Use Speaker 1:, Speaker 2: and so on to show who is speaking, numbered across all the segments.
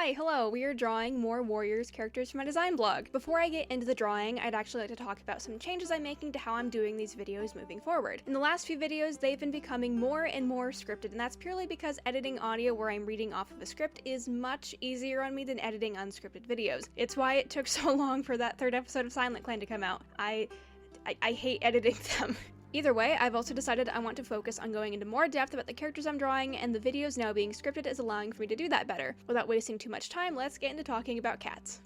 Speaker 1: Hi, hello, we are drawing more Warriors characters for my design blog. Before I get into the drawing, I'd actually like to talk about some changes I'm making to how I'm doing these videos moving forward. In the last few videos, they've been becoming more and more scripted, and that's purely because editing audio where I'm reading off of a script is much easier on me than editing unscripted videos. It's why it took so long for that third episode of Silent Clan to come out. I hate editing them. Either way, I've also decided I want to focus on going into more depth about the characters I'm drawing, and the videos now being scripted is allowing for me to do that better. Without wasting too much time, let's get into talking about cats.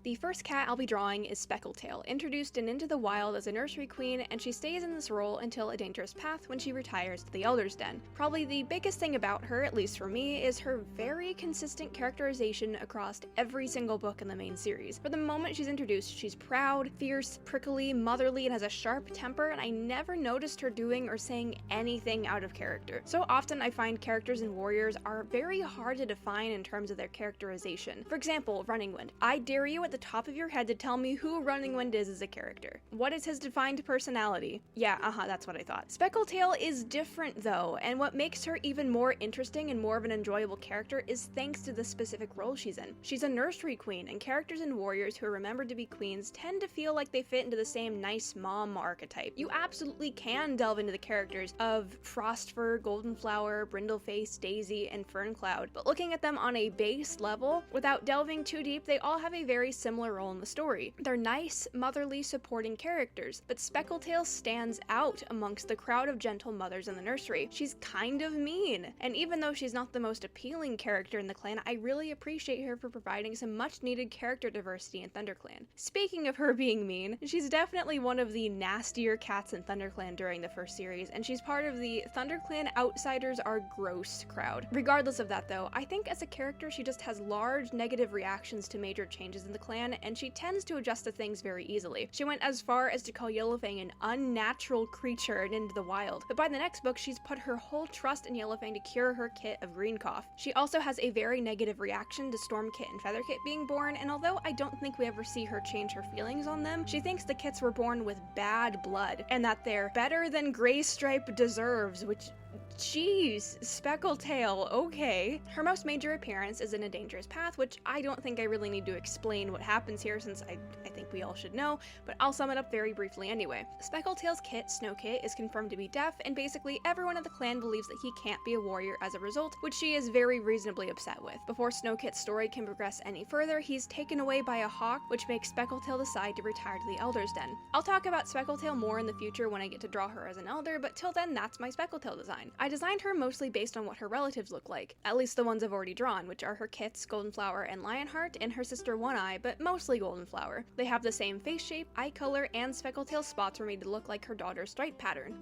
Speaker 1: The first cat I'll be drawing is Speckletail, introduced in Into the Wild as a nursery queen, and she stays in this role until A Dangerous Path when she retires to the Elder's Den. Probably the biggest thing about her, at least for me, is her very consistent characterization across every single book in the main series. From the moment she's introduced, she's proud, fierce, prickly, motherly, and has a sharp temper, and I never noticed her doing or saying anything out of character. So often I find characters in Warriors are very hard to define in terms of their characterization. For example, Running Wind. I dare you at the top of your head to tell me who Running Wind is as a character. What is his defined personality? Yeah, that's what I thought. Speckletail is different though, and what makes her even more interesting and more of an enjoyable character is thanks to the specific role she's in. She's a nursery queen, and characters in Warriors who are remembered to be queens tend to feel like they fit into the same nice mom archetype. You absolutely can delve into the characters of Frostfur, Goldenflower, Brindleface, Daisy, and Ferncloud, but looking at them on a base level, without delving too deep, they all have a very similar role in the story. They're nice, motherly, supporting characters, but Speckletail stands out amongst the crowd of gentle mothers in the nursery. She's kind of mean, and even though she's not the most appealing character in the clan, I really appreciate her for providing some much-needed character diversity in ThunderClan. Speaking of her being mean, she's definitely one of the nastier cats in ThunderClan during the first series, and she's part of the ThunderClan Outsiders Are Gross crowd. Regardless of that though, I think as a character she just has large negative reactions to major changes in the clan, and she tends to adjust to things very easily. She went as far as to call Yellowfang an unnatural creature in Into the Wild, but by the next book she's put her whole trust in Yellowfang to cure her kit of green cough. She also has a very negative reaction to Stormkit and Featherkit being born, and although I don't think we ever see her change her feelings on them, she thinks the kits were born with bad blood, and that they're better than Graystripe deserves, which... Jeez, Speckletail, okay. Her most major appearance is in A Dangerous Path, which I don't think I really need to explain what happens here since I think we all should know, but I'll sum it up very briefly anyway. Speckletail's kit, Snowkit, is confirmed to be deaf, and basically everyone in the clan believes that he can't be a warrior as a result, which she is very reasonably upset with. Before Snowkit's story can progress any further, he's taken away by a hawk, which makes Speckletail decide to retire to the Elder's Den. I'll talk about Speckletail more in the future when I get to draw her as an elder, but till then that's my Speckletail design. I designed her mostly based on what her relatives look like, at least the ones I've already drawn, which are her kits, Goldenflower and Lionheart, and her sister One Eye, but mostly Goldenflower. They have the same face shape, eye color, and Speckletail spots were made to look like her daughter's stripe pattern.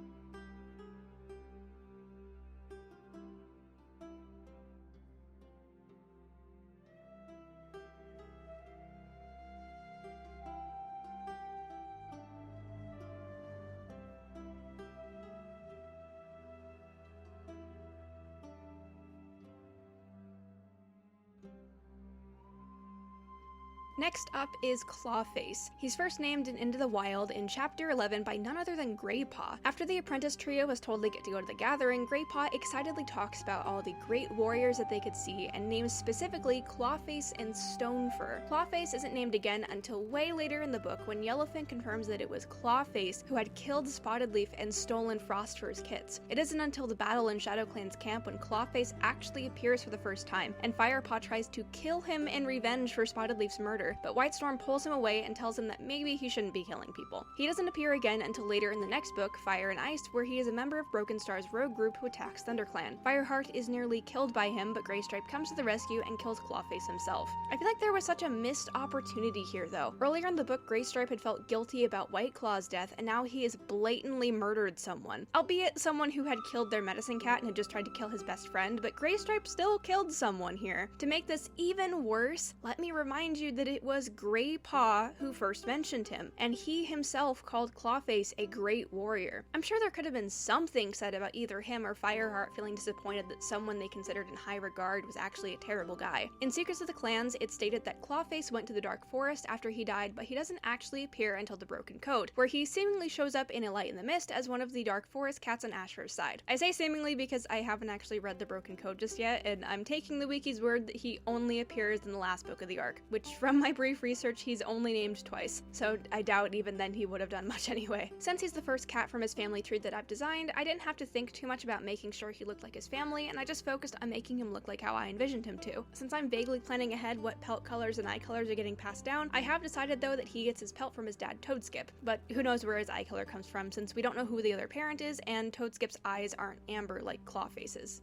Speaker 1: Next up is Clawface. He's first named in Into the Wild in Chapter 11 by none other than Greypaw. After the apprentice trio was told they get to go to the gathering, Greypaw excitedly talks about all the great warriors that they could see and names specifically Clawface and Stonefur. Clawface isn't named again until way later in the book when Yellowfang confirms that it was Clawface who had killed Spotted Leaf and stolen Frostfur's kits. It isn't until the battle in ShadowClan's camp when Clawface actually appears for the first time, and Firepaw tries to kill him in revenge for Spotted Leaf's murder, but Whitestorm pulls him away and tells him that maybe he shouldn't be killing people. He doesn't appear again until later in the next book, Fire and Ice, where he is a member of Broken Star's rogue group who attacks ThunderClan. Fireheart is nearly killed by him, but Graystripe comes to the rescue and kills Clawface himself. I feel like there was such a missed opportunity here though. Earlier in the book, Graystripe had felt guilty about Whiteclaw's death, and now he has blatantly murdered someone. Albeit someone who had killed their medicine cat and had just tried to kill his best friend, but Graystripe still killed someone here. To make this even worse, let me remind you that it was Grey Paw who first mentioned him, and he himself called Clawface a great warrior. I'm sure there could have been something said about either him or Fireheart feeling disappointed that someone they considered in high regard was actually a terrible guy. In Secrets of the Clans, it stated that Clawface went to the Dark Forest after he died, but he doesn't actually appear until the Broken Code, where he seemingly shows up in A Light in the Mist as one of the Dark Forest cats on Ashfur's side. I say seemingly because I haven't actually read the Broken Code just yet, and I'm taking the wiki's word that he only appears in the last book of the arc, which from my brief research he's only named twice, so I doubt even then he would have done much anyway. Since he's the first cat from his family tree that I've designed, I didn't have to think too much about making sure he looked like his family, and I just focused on making him look like how I envisioned him to. Since I'm vaguely planning ahead what pelt colors and eye colors are getting passed down, I have decided though that he gets his pelt from his dad Toadskip, but who knows where his eye color comes from since we don't know who the other parent is, and Toadskip's eyes aren't amber like Clawface's.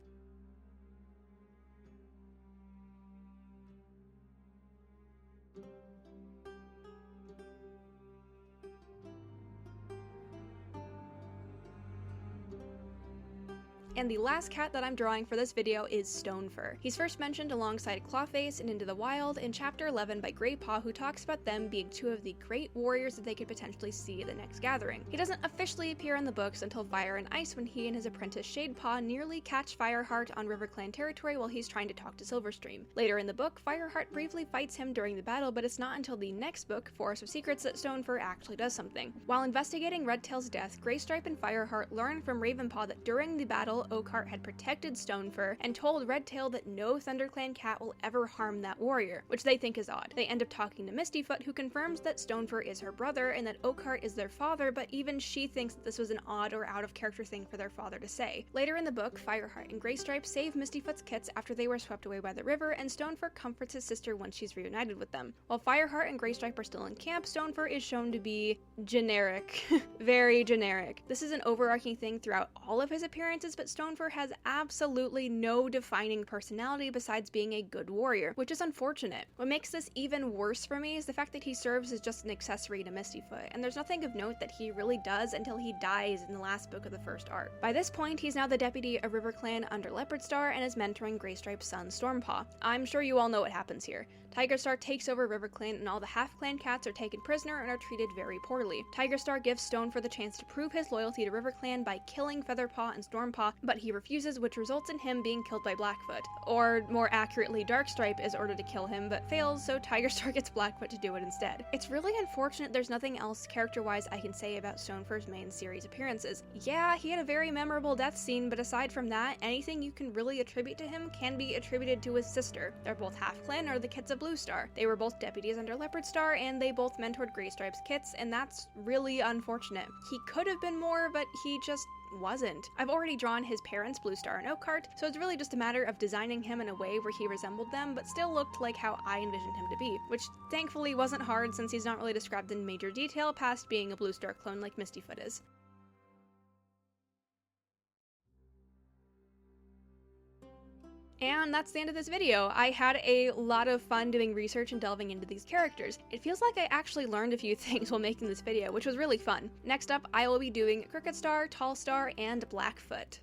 Speaker 1: And the last cat that I'm drawing for this video is Stonefur. He's first mentioned alongside Clawface in Into the Wild in Chapter 11 by Grey Paw, who talks about them being two of the great warriors that they could potentially see at the next gathering. He doesn't officially appear in the books until Fire and Ice, when he and his apprentice Shadepaw nearly catch Fireheart on RiverClan territory while he's trying to talk to Silverstream. Later in the book, Fireheart briefly fights him during the battle, but it's not until the next book, Forest of Secrets, that Stonefur actually does something. While investigating Redtail's death, Greystripe and Fireheart learn from Ravenpaw that during the battle, Oakheart had protected Stonefur and told Redtail that no ThunderClan cat will ever harm that warrior, which they think is odd. They end up talking to Mistyfoot, who confirms that Stonefur is her brother and that Oakheart is their father, but even she thinks that this was an odd or out-of-character thing for their father to say. Later in the book, Fireheart and Greystripe save Mistyfoot's kits after they were swept away by the river, and Stonefur comforts his sister once she's reunited with them. While Fireheart and Greystripe are still in camp, Stonefur is shown to be generic. Very generic. This is an overarching thing throughout all of his appearances, but Stonefur has absolutely no defining personality besides being a good warrior, which is unfortunate. What makes this even worse for me is the fact that he serves as just an accessory to Mistyfoot, and there's nothing of note that he really does until he dies in the last book of the first arc. By this point, he's now the deputy of RiverClan under Leopardstar and is mentoring Greystripe's son Stormpaw. I'm sure you all know what happens here. Tigerstar takes over RiverClan and all the half-clan cats are taken prisoner and are treated very poorly. Tigerstar gives Stonefur the chance to prove his loyalty to RiverClan by killing Featherpaw and Stormpaw, but he refuses, which results in him being killed by Blackfoot. Or, more accurately, Darkstripe is ordered to kill him, but fails, so Tigerstar gets Blackfoot to do it instead. It's really unfortunate there's nothing else character-wise I can say about Stonefur's main series appearances. Yeah, he had a very memorable death scene, but aside from that, anything you can really attribute to him can be attributed to his sister. They're both half-clan or the kits of Bluestar. They were both deputies under Leopardstar, and they both mentored Greystripe's kits, and that's really unfortunate. He could have been more, but he just wasn't. I've already drawn his parents, Bluestar and Oakheart, so it's really just a matter of designing him in a way where he resembled them, but still looked like how I envisioned him to be, which thankfully wasn't hard since he's not really described in major detail past being a Bluestar clone like Mistyfoot is. And that's the end of this video. I had a lot of fun doing research and delving into these characters. It feels like I actually learned a few things while making this video, which was really fun. Next up, I will be doing Cricketstar, Tallstar, and Blackfoot.